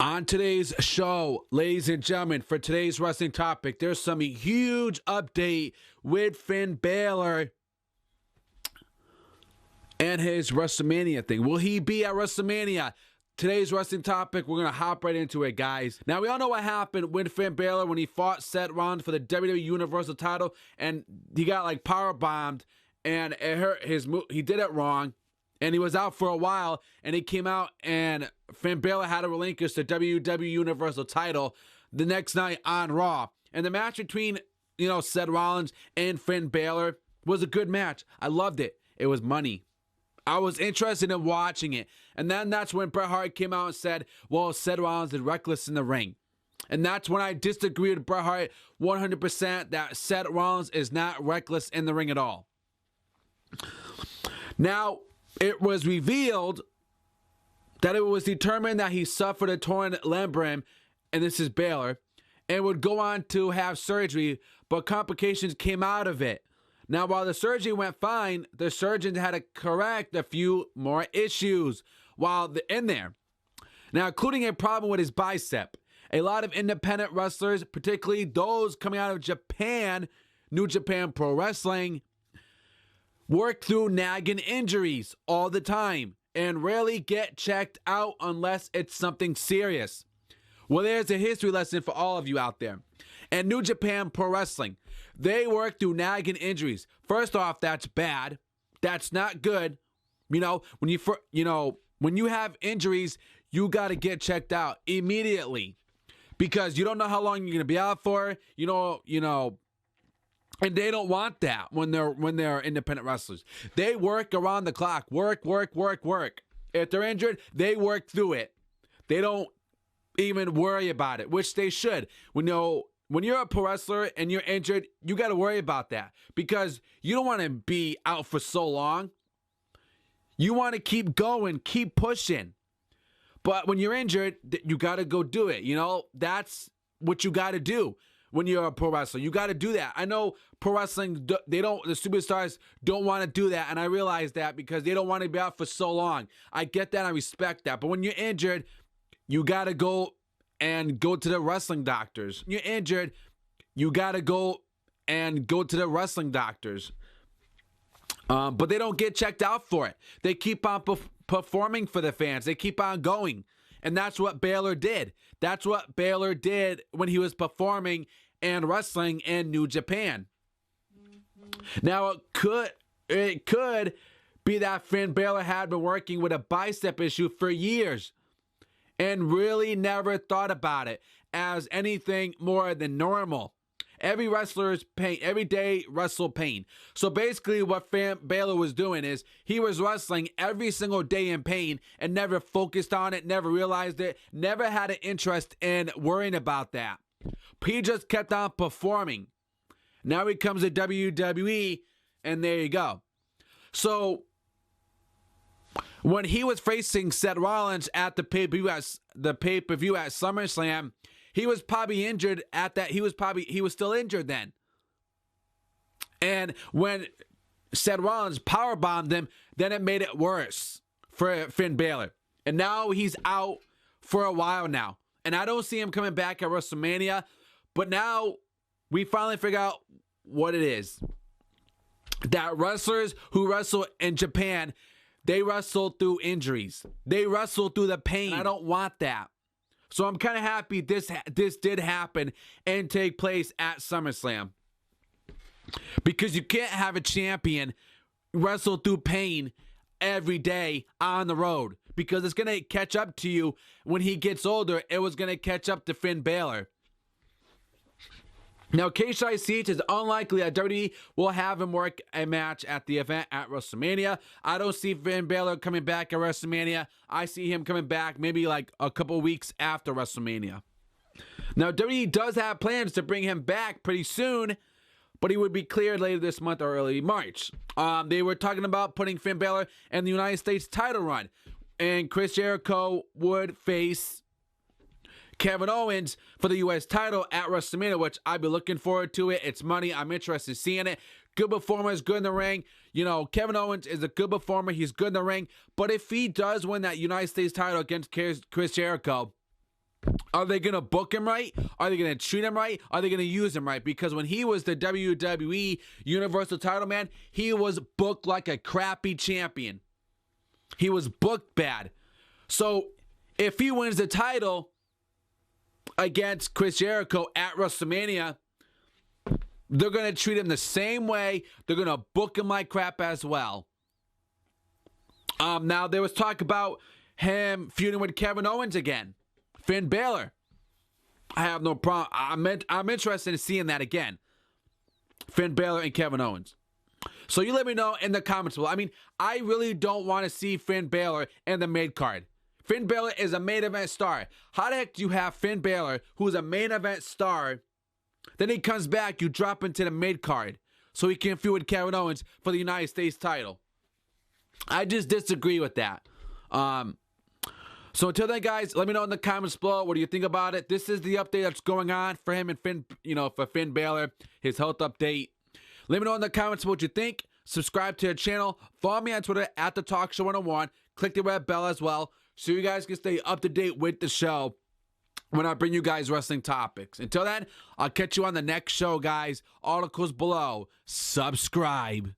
On today's show, ladies and gentlemen, for today's wrestling topic, there's some huge update with Finn Balor and his WrestleMania thing. Will he be at WrestleMania? Today's wrestling topic, we're going to hop right into it, guys. Now, we all know what happened with Finn Balor when he fought Seth Rollins for the WWE Universal title, and he got like power bombed, and it hurt he did it wrong, and he was out for a while, and he came out, and Finn Balor had to relinquish the WWE Universal title the next night on Raw. And the match between, Seth Rollins and Finn Balor was a good match. I loved it. It was money. I was interested in watching it. And then that's when Bret Hart came out and said, well, Seth Rollins is reckless in the ring. And that's when I disagreed with Bret Hart 100% that Seth Rollins is not reckless in the ring at all. Now, it was revealed that it was determined that he suffered a torn labrum, and this is Balor, and would go on to have surgery, but complications came out of it. Now, while the surgery went fine, the surgeon had to correct a few more issues while in there. Now, including a problem with his bicep. A lot of independent wrestlers, particularly those coming out of Japan, New Japan Pro Wrestling, work through nagging injuries all the time and rarely get checked out unless it's something serious. Well, there's a history lesson for all of you out there. And New Japan Pro Wrestling, they work through nagging injuries. First off, that's bad. That's not good. When you have injuries, you got to get checked out immediately because you don't know how long you're going to be out for. And they don't want that when they're independent wrestlers. They work around the clock. Work. If they're injured, they work through it. They don't even worry about it, which they should. When you're a pro wrestler and you're injured, you got to worry about that because you don't want to be out for so long. You want to keep going, keep pushing. But when you're injured, you got to go do it. That's what you got to do. When you're a pro wrestler, you got to do that. I know pro wrestling, the superstars don't want to do that. And I realize that because they don't want to be out for so long. I get that. I respect that. But when you're injured, you got to go to the wrestling doctors. When you're injured, you got to go to the wrestling doctors. But they don't get checked out for it. They keep on performing for the fans. They keep on going. And that's what Balor did. That's what Balor did when he was performing and wrestling in New Japan. Now, it could be that Finn Balor had been working with a bicep issue for years and really never thought about it as anything more than normal. Every wrestler's pain, every day wrestle pain. So basically what Finn Balor was doing is he was wrestling every single day in pain and never focused on it, never realized it, never had an interest in worrying about that. He just kept on performing. Now he comes to WWE and there you go. So when he was facing Seth Rollins at the pay-per-view at SummerSlam, he was probably injured at that. He was still injured then. And when Seth Rollins powerbombed him, then it made it worse for Finn Balor. And now he's out for a while now. And I don't see him coming back at WrestleMania. But now we finally figure out what it is. That wrestlers who wrestle in Japan, they wrestle through injuries. They wrestle through the pain. And I don't want that. So I'm kind of happy this did happen and take place at SummerSlam. Because you can't have a champion wrestle through pain every day on the road. Because it's going to catch up to you when he gets older. It was going to catch up to Finn Balor. Now, KCH is unlikely that WWE will have him work a match at the event at WrestleMania. I don't see Finn Balor coming back at WrestleMania. I see him coming back maybe like a couple weeks after WrestleMania. Now, WWE does have plans to bring him back pretty soon, but he would be cleared later this month or early March. They were talking about putting Finn Balor in the United States title run, and Chris Jericho would face Kevin Owens for the U.S. title at WrestleMania, which I'd be looking forward to it. It's money. I'm interested in seeing it. Good performers, good in the ring. Kevin Owens is a good performer. He's good in the ring. But if he does win that United States title against Chris Jericho, Are they going to book him right? Are they going to treat him right? Are they going to use him right? Because when he was the WWE Universal title man, he was booked like a crappy champion. He was booked bad. So if he wins the title against Chris Jericho at WrestleMania, they're going to treat him the same way. They're going to book him like crap as well. Now, there was talk about him feuding with Kevin Owens again. Finn Balor. I have no problem. I'm interested in seeing that again. Finn Balor and Kevin Owens. So you let me know in the comments below. I mean, I really don't want to see Finn Balor in the mid card. Finn Balor is a main event star. How the heck do you have Finn Balor, who's a main event star, then he comes back, you drop into the mid card so he can feud with Kevin Owens for the United States title? I just disagree with that. So until then, guys, let me know in the comments below. What do you think about it? This is the update that's going on for him and Finn, for Finn Balor, his health update. Let me know in the comments what you think. Subscribe to the channel. Follow me on Twitter at The Talk Show 101. Click the red bell as well so you guys can stay up to date with the show when I bring you guys wrestling topics. Until then, I'll catch you on the next show, guys. Articles below. Subscribe.